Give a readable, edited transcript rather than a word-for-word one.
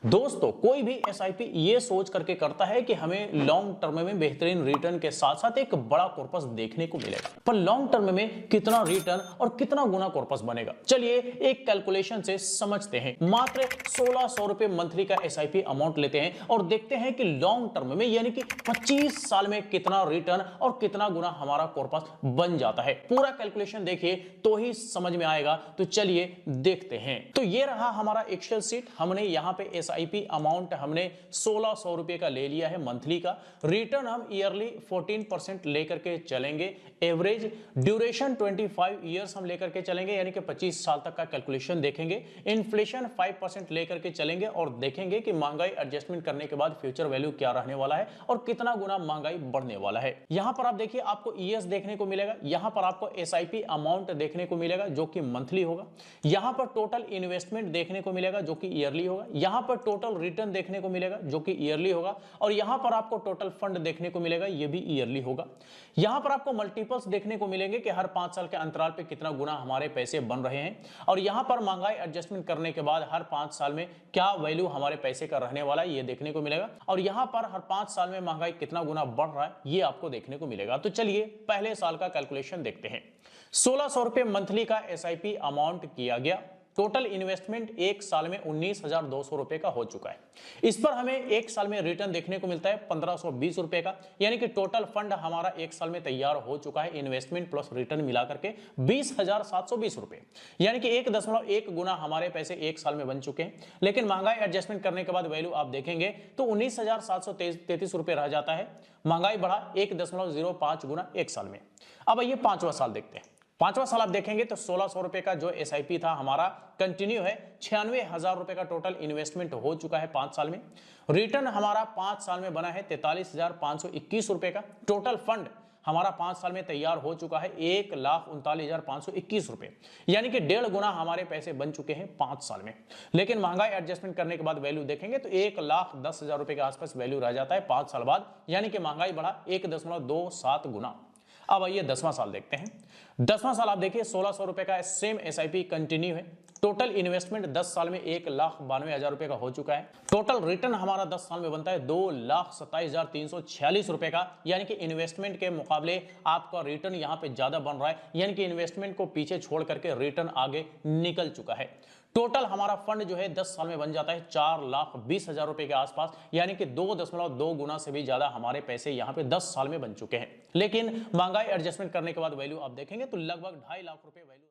दोस्तों कोई भी एसआईपी ये सोच करके करता है कि हमें लॉन्ग टर्म में बेहतरीन रिटर्न के साथ साथ एक बड़ा कॉर्पस देखने को मिलेगा, पर लॉन्ग टर्म में कितना रिटर्न और कितना गुना कॉर्पस बनेगा, चलिए एक कैलकुलेशन से समझते हैं। मात्र 1600 रुपए मंथली का एसआईपी अमाउंट लेते हैं और देखते हैं कि लॉन्ग टर्म में यानी कि 25 साल में कितना रिटर्न और कितना गुना हमारा कॉर्पस बन जाता है। पूरा कैलकुलेशन देखिए तो ही समझ में आएगा। तो चलिए देखते हैं। तो ये रहा हमारा एक्सेल शीट। हमने यहां पे एसआईपी अमाउंट हमने 1600 रुपए का ले लिया है मंथली का। रिटर्न हम ईयरली 14% लेकर के चलेंगे। एवरेज ड्यूरेशन 25 ईयर्स हम लेकर के चलेंगे, यानी कि 25 साल तक का कैलकुलेशन देखेंगे। इन्फ्लेशन 5% लेकर के चलेंगे और देखेंगे कि महंगाई एडजस्टमेंट करने के बाद फ्यूचर वैल्यू क्या रहने वाला है और कितना गुना महंगाई बढ़ने वाला है। यहां पर आप देखिए आपको ईएस देखने को मिलेगा, यहां पर आपको एसआईपी अमाउंट देखने को मिलेगा जो कि मंथली होगा। यहां पर टोटल इन्वेस्टमेंट देखने को मिलेगा जो कि ईयरली होगा। यहां पर टोटल रिटर्न देखने को मिलेगा जो कि ईयरली होगा और यहां पर आपको टोटल फंड देखने को मिलेगा, यह भी ईयरली होगा। यहां पर आपको मल्टीपल्स देखने को मिलेंगे कि हर 5 साल के अंतराल पे कितना गुना हमारे पैसे बन रहे हैं और यहां पर महंगाई एडजस्टमेंट करने के बाद हर 5 साल में क्या वैल्यू हमारे पैसे का रहने वाला है ये देखने को मिलेगा और यहां पर हर 5 साल में महंगाई कितना गुना बढ़ रहा है ये आपको देखने को मिलेगा। तो चलिए पहले साल का कैलकुलेशन देखते हैं। 1600 रुपए मंथली का एसआईपी अमाउंट किया गया। टोटल इन्वेस्टमेंट एक साल में 19,200 रुपए का हो चुका है। इस पर हमें एक साल में रिटर्न देखने को मिलता है 1520 रुपए का, यानी कि टोटल फंड हमारा एक साल में तैयार हो चुका है इन्वेस्टमेंट प्लस रिटर्न मिलाकर के 20,720 रुपए, यानी कि 1.1 गुना हमारे पैसे एक साल में बन चुके हैं। लेकिन महंगाई एडजस्टमेंट करने के बाद वैल्यू आप देखेंगे तो 19,733 रुपए रह जाता है। महंगाई बढ़ा 1.05 गुना एक साल में। अब आइए पांचवा साल देखते हैं। पांचवा साल आप देखेंगे तो 1600 रुपए का जो एसआईपी था हमारा कंटिन्यू है। 96,000 रुपए का टोटल इन्वेस्टमेंट हो चुका है 5 साल में। रिटर्न हमारा 5 साल में बना है 43,521 रुपए का। टोटल फंड हमारा 5 साल में तैयार हो चुका है 1,39,521 रुपए, यानी कि 1.5 गुना हमारे पैसे बन चुके हैं 5 साल में। लेकिन महंगाई एडजस्टमेंट करने के बाद वैल्यू देखेंगे तो 1,10,000 रुपए के आसपास वैल्यू रह जाता है 5 साल बाद, यानी कि महंगाई बढ़ा 1.27 गुना। अब आइए 10वां साल देखते हैं। 10वां साल आप देखिए 1600 रुपए का सेम एसआईपी कंटिन्यू है। टोटल इन्वेस्टमेंट 10 साल में 1,92,000 रुपए का हो चुका है। टोटल रिटर्न हमारा 10 साल में बनता है 2,27,346 रुपए का, यानी कि इन्वेस्टमेंट के मुकाबले आपका रिटर्न यहां पे ज्यादा बन रहा है, यानी कि इन्वेस्टमेंट को पीछे छोड़ करके रिटर्न आगे निकल चुका है। टोटल हमारा फंड जो है 10 साल में बन जाता है 4,20,000 रुपए के आसपास, यानी कि 2.2 गुना से भी ज्यादा हमारे पैसे यहां पे 10 साल में बन चुके हैं। लेकिन महंगाई एडजस्टमेंट करने के बाद वैल्यू आप देखेंगे तो लगभग 2.5 लाख रुपए वैल्यू